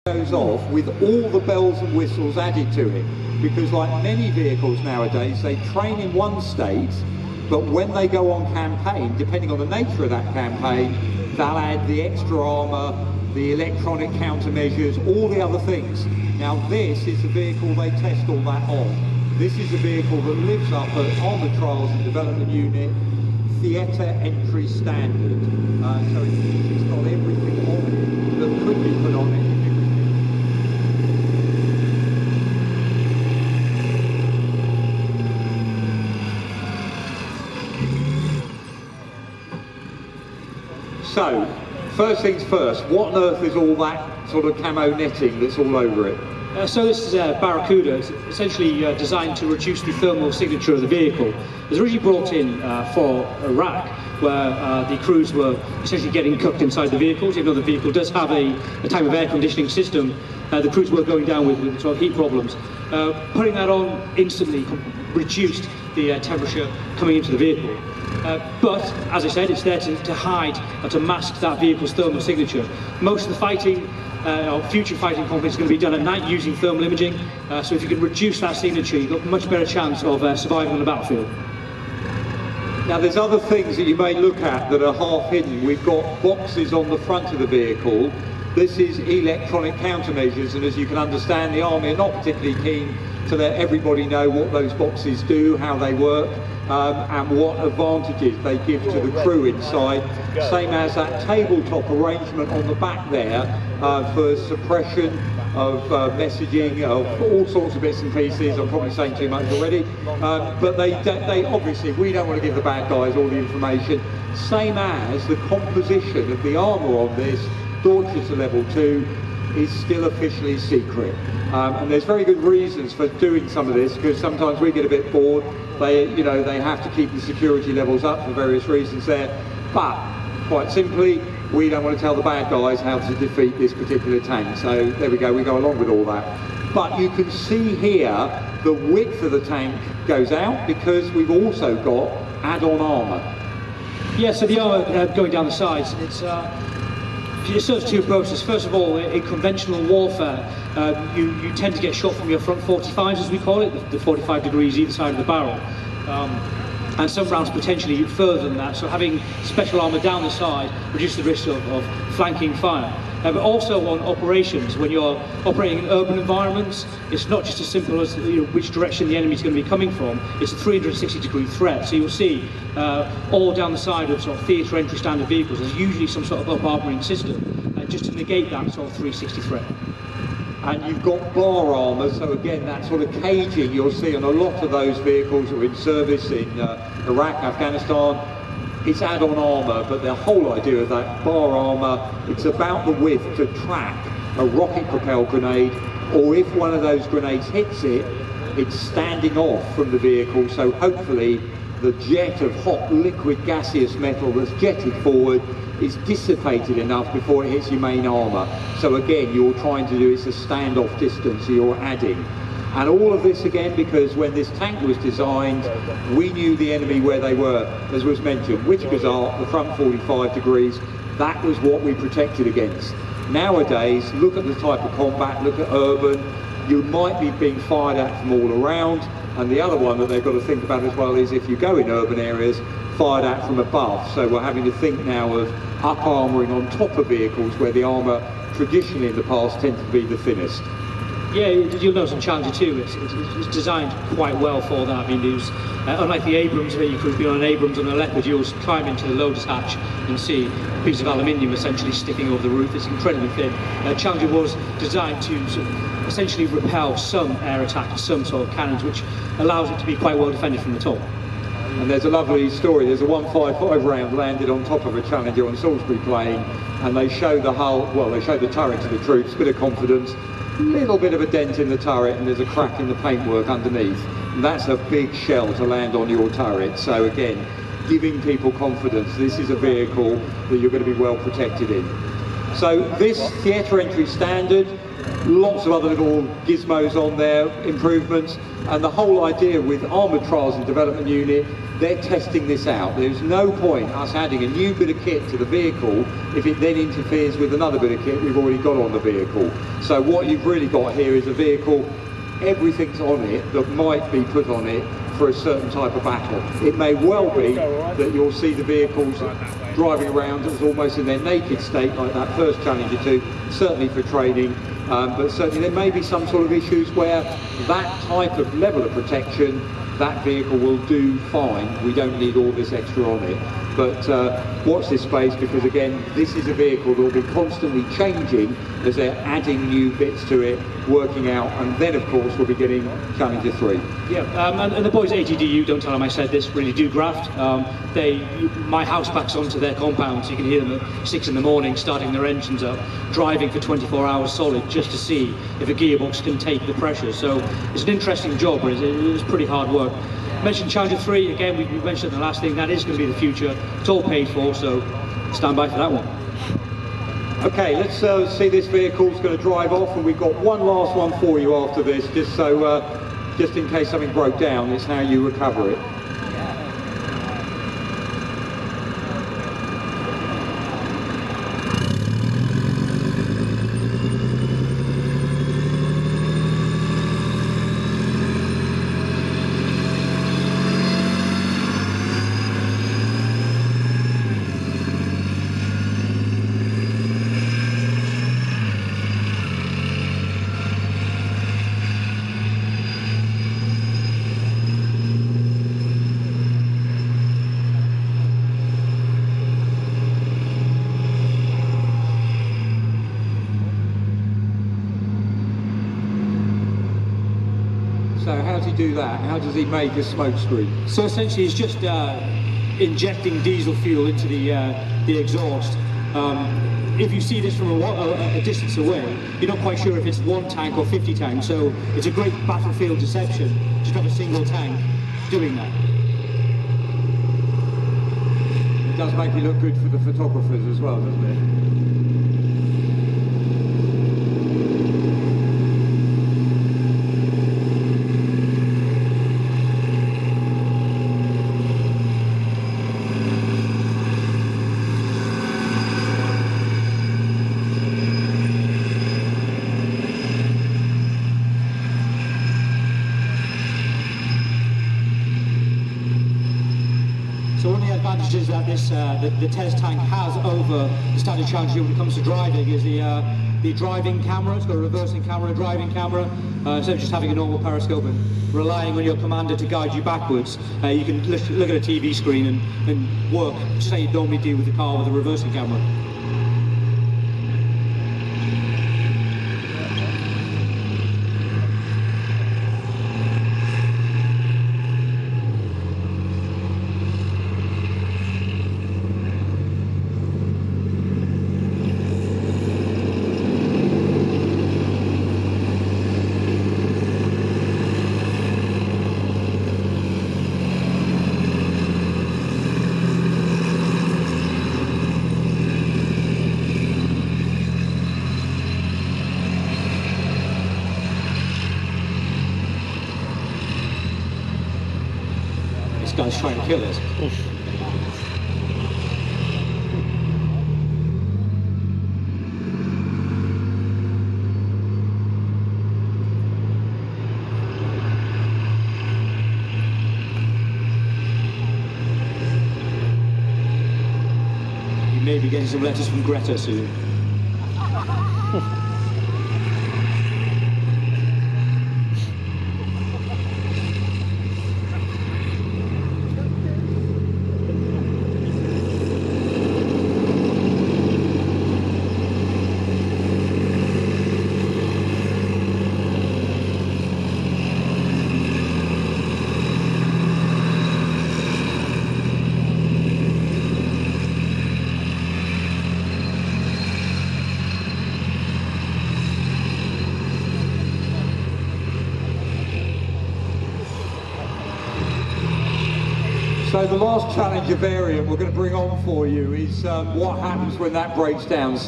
goes off with all the bells and whistles added to it, because like many vehicles nowadays, they train in one state, but when they go on campaign, depending on the nature of that campaign, they'll add the extra armour, the electronic countermeasures, all the other things. Now this is the vehicle they test all that on. This is a vehicle that lives up at Armour Trials and Development Unit theatre entry standard. So it's got everything on it that could be put on it. So, first things first, what on earth is all that sort of camo netting that's all over it? So this is a Barracuda. It's essentially designed to reduce the thermal signature of the vehicle. It was originally brought in for Iraq, where the crews were essentially getting cooked inside the vehicles. Even though the vehicle does have a type of air conditioning system, the crews were going down with sort of heat problems. Putting that on instantly reduced the temperature coming into the vehicle. But, as I said, it's there to hide or to mask that vehicle's thermal signature. Most of the fighting, or future fighting conflicts, is going to be done at night using thermal imaging. So if you can reduce that signature, you've got a much better chance of surviving on the battlefield. Now there's other things that you may look at that are half hidden. We've got boxes on the front of the vehicle. This is electronic countermeasures, and as you can understand, the Army are not particularly keen to let everybody know what those boxes do, how they work, and what advantages they give to the crew inside. Same as that tabletop arrangement on the back there for suppression of messaging, of all sorts of bits and pieces. I'm probably saying too much already, but they obviously, we don't want to give the bad guys all the information. Same as the composition of the armour on this Dorchester Level 2 is still officially secret. And there's very good reasons for doing some of this, because sometimes we get a bit bored. They have to keep the security levels up for various reasons there. But quite simply, we don't want to tell the bad guys how to defeat this particular tank. So there we go, we go along with all that. But you can see here the width of the tank goes out because we've also got add-on armour. Yeah, so the armour going down the sides, it serves two purposes. First of all, in conventional warfare, you tend to get shot from your front 45s, as we call it, the 45 degrees either side of the barrel. And some rounds potentially further than that, so having special armour down the side reduces the risk of flanking fire. But also on operations, when you're operating in urban environments, it's not just as simple as which direction the enemy is going to be coming from. It's a 360-degree threat. So you'll see all down the side of sort of theatre entry standard vehicles, there's usually some sort of up-armouring system, just to negate that sort of 360 threat. And you've got bar armour, so again that sort of caging you'll see on a lot of those vehicles that are in service in Iraq, Afghanistan. It's add-on armour, but the whole idea of that bar armour, it's about the width to trap a rocket-propelled grenade, or if one of those grenades hits it, it's standing off from the vehicle, so hopefully the jet of hot liquid gaseous metal that's jetted forward is dissipated enough before it hits your main armour. So again, you're trying to do it's a standoff distance, so you're adding. And all of this again because when this tank was designed, we knew the enemy where they were, as was mentioned. Whittaker's Arc, the front 45 degrees, that was what we protected against. Nowadays, look at the type of combat, look at urban, you might be being fired at from all around, and the other one that they've got to think about as well is if you go in urban areas, fired at from above. So we're having to think now of up-armouring on top of vehicles where the armour traditionally in the past tended to be the thinnest. Yeah, you'll notice in Challenger 2, it's designed quite well for that. I mean, it was, unlike the Abrams, where you could be on an Abrams on a Leopard, you'll climb into the loader's hatch and see a piece of aluminium essentially sticking over the roof. It's incredibly thin. Challenger was designed to sort of essentially repel some air attack, some sort of cannons, which allows it to be quite well defended from the top. And there's a lovely story. There's a 155 round landed on top of a Challenger on Salisbury Plain, and they show the hull, well, they show the turret to the troops, bit of confidence, little bit of a dent in the turret, and there's a crack in the paintwork underneath. And that's a big shell to land on your turret. So again, giving people confidence, this is a vehicle that you're going to be well protected in. So this theatre entry standard, lots of other little gizmos on there, improvements. And the whole idea with Armoured Trials and Development Unit, they're testing this out. There's no point us adding a new bit of kit to the vehicle if it then interferes with another bit of kit we've already got on the vehicle. So what you've really got here is a vehicle, everything's on it that might be put on it for a certain type of battle. It may well be that you'll see the vehicles driving around as almost in their naked state, like that first Challenger 2, certainly for training, but certainly there may be some sort of issues where that type of level of protection, that vehicle will do fine. We don't need all this extra on it. But watch this space, because again, this is a vehicle that will be constantly changing as they're adding new bits to it, working out, and then of course we'll be getting Challenger 3. Yeah, and the boys at ATDU, don't tell them I said this, really do graft. My house backs onto their compound, so you can hear them at 6 in the morning starting their engines up, driving for 24 hours solid just to see if a gearbox can take the pressure. So it's an interesting job, but it's pretty hard work. Mentioned Challenger 3, again, we mentioned the last thing, that is going to be the future. It's all paid for, so stand by for that one. Okay, let's see this vehicle's going to drive off, and we've got one last one for you after this, just in case something broke down, it's how you recover it. So how does he do that? How does he make a smoke screen? So essentially it's just injecting diesel fuel into the exhaust. If you see this from a distance away, you're not quite sure if it's 1 tank or 50 tanks, so it's a great battlefield deception. Just have a single tank doing that. It does make it look good for the photographers as well, doesn't it? So one of the advantages that the TES tank has over the standard Challenger when it comes to driving is the driving camera. It's got a reversing camera, a driving camera. Instead of just having a normal periscope and relying on your commander to guide you backwards, you can look at a TV screen and work just how you'd normally do with a car with a reversing camera. This guy's trying to kill us. You may be getting some letters from Greta soon. So the last Challenger variant we're going to bring on for you is what happens when that breaks down.